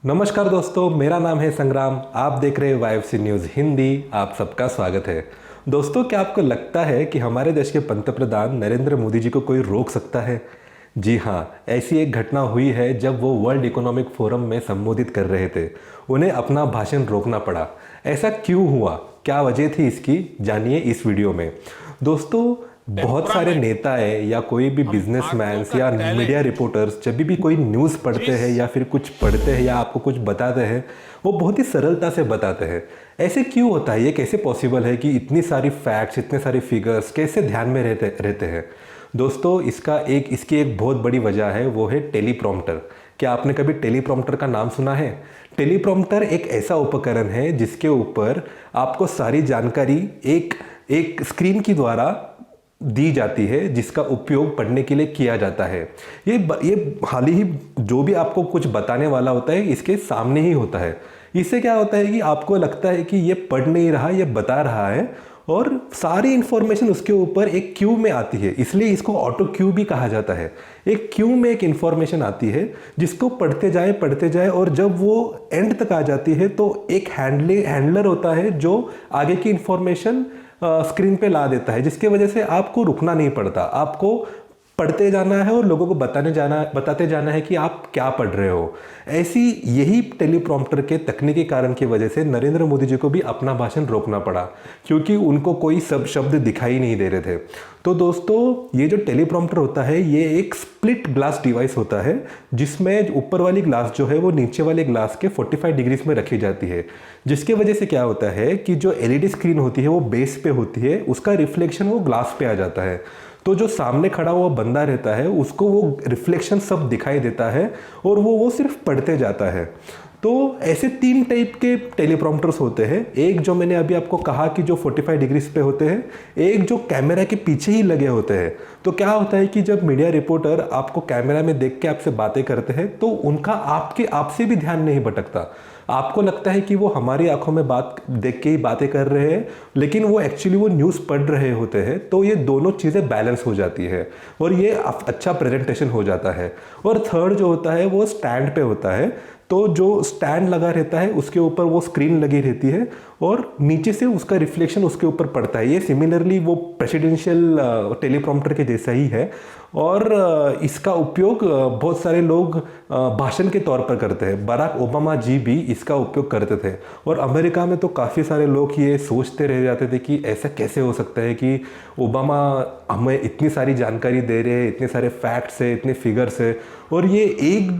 नमस्कार दोस्तों, मेरा नाम है संग्राम। आप देख रहे हैं वाईएफसी न्यूज़ हिंदी। आप सबका स्वागत है। दोस्तों, क्या आपको लगता है कि हमारे देश के पंतप्रधान नरेंद्र मोदी जी को कोई रोक सकता है? जी हाँ, ऐसी एक घटना हुई है जब वो वर्ल्ड इकोनॉमिक फोरम में संबोधित कर रहे थे। उन्हें अपना भाषण रोकना पड़ा। ऐसा क्यों हुआ? क्या वजह थी इसकी? जानिए इस वीडियो में। दोस्तों, बहुत सारे नेताएं या कोई भी बिजनेसमैन या मीडिया रिपोर्टर्स जब भी कोई न्यूज़ पढ़ते हैं या फिर कुछ पढ़ते हैं या आपको कुछ बताते हैं, वो बहुत ही सरलता से बताते हैं। ऐसे क्यों होता है? ये कैसे पॉसिबल है कि इतनी सारी फैक्ट्स, इतने सारे फिगर्स कैसे ध्यान में रहते हैं? दोस्तों, इसकी एक बहुत बड़ी वजह है, वो है टेलीप्रॉम्प्टर। क्या आपने कभी टेलीप्रॉम्प्टर का नाम सुना है? टेलीप्रॉम्प्टर एक ऐसा उपकरण है जिसके ऊपर आपको सारी जानकारी एक स्क्रीन के द्वारा दी जाती है, जिसका उपयोग पढ़ने के लिए किया जाता है। ये हाल ही जो भी आपको कुछ बताने वाला होता है, इसके सामने ही होता है। इससे क्या होता है कि आपको लगता है कि ये पढ़ नहीं रहा, ये बता रहा है, और सारी इंफॉर्मेशन उसके ऊपर एक क्यू में आती है। इसलिए इसको ऑटो क्यू भी कहा जाता है। एक क्यू में एक इंफॉर्मेशन आती है जिसको पढ़ते जाए, और जब वो एंड तक आ जाती है तो एक हैंडलर होता है जो आगे की इंफॉर्मेशन स्क्रीन पे ला देता है, जिसके वजह से आपको रुकना नहीं पड़ता। आपको पढ़ते जाना है और लोगों को बताते जाना है कि आप क्या पढ़ रहे हो। यही टेलीप्रॉम्प्टर के तकनीकी कारण की वजह से नरेंद्र मोदी जी को भी अपना भाषण रोकना पड़ा, क्योंकि उनको कोई सब शब्द दिखाई नहीं दे रहे थे। तो दोस्तों, ये जो टेलीप्रॉम्प्टर होता है, ये एक स्प्लिट ग्लास डिवाइस होता है, जिसमें ऊपर वाली ग्लास जो है वो नीचे वाले ग्लास के 45 डिग्रीज में रखी जाती है। जिसके वजह से क्या होता है कि जो एलईडी स्क्रीन होती है वो बेस पे होती है, उसका रिफ्लेक्शन वो ग्लास पे आ जाता है। तो जो सामने खड़ा हुआ बंदा रहता है, उसको वो रिफ्लेक्शन सब दिखाई देता है और वो सिर्फ पढ़ते जाता है। तो ऐसे 3 टाइप के टेलीप्रॉम्प्टर्स होते हैं। एक जो मैंने अभी आपको कहा कि जो 45 डिग्रीज पे होते हैं, एक जो कैमरा के पीछे ही लगे होते हैं। तो क्या होता है कि जब मीडिया रिपोर्टर आपको कैमरा में देख के आपसे बातें करते हैं, तो उनका आपसे भी ध्यान नहीं भटकता। आपको लगता है कि वो हमारी आंखों में बात देख के ही बातें कर रहे हैं, लेकिन वो एक्चुअली वो न्यूज़ पढ़ रहे होते हैं। तो ये दोनों चीज़ें बैलेंस हो जाती है और ये अच्छा प्रेजेंटेशन हो जाता है। और थर्ड जो होता है वो स्टैंड पे होता है। तो जो स्टैंड लगा रहता है, उसके ऊपर वो स्क्रीन लगी रहती है और नीचे से उसका रिफ्लेक्शन उसके ऊपर पड़ता है। ये सिमिलरली वो प्रेसिडेंशियल टेलीप्रॉम्प्टर के जैसा ही है, और इसका उपयोग बहुत सारे लोग भाषण के तौर पर करते हैं। बराक ओबामा जी भी इसका उपयोग करते थे, और अमेरिका में तो काफ़ी सारे लोग ये सोचते रह जाते थे कि ऐसा कैसे हो सकता है कि ओबामा हमें इतनी सारी जानकारी दे रहे हैं, इतने सारे फैक्ट्स है, इतने फिगर्स है, और ये एक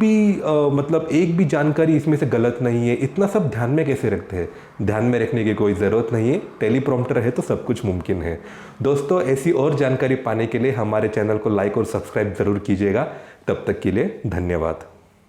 भी जानकारी इसमें से गलत नहीं है। इतना सब ध्यान में कैसे रखते हैं? ध्यान में रखने की कोई ज़रूरत नहीं है। टेलीप्रॉम्प्टर है तो सब कुछ मुमकिन है। दोस्तों, ऐसी और जानकारी पाने के लिए हमारे चैनल को लाइक और सब्सक्राइब ज़रूर कीजिएगा। तब तक के लिए धन्यवाद।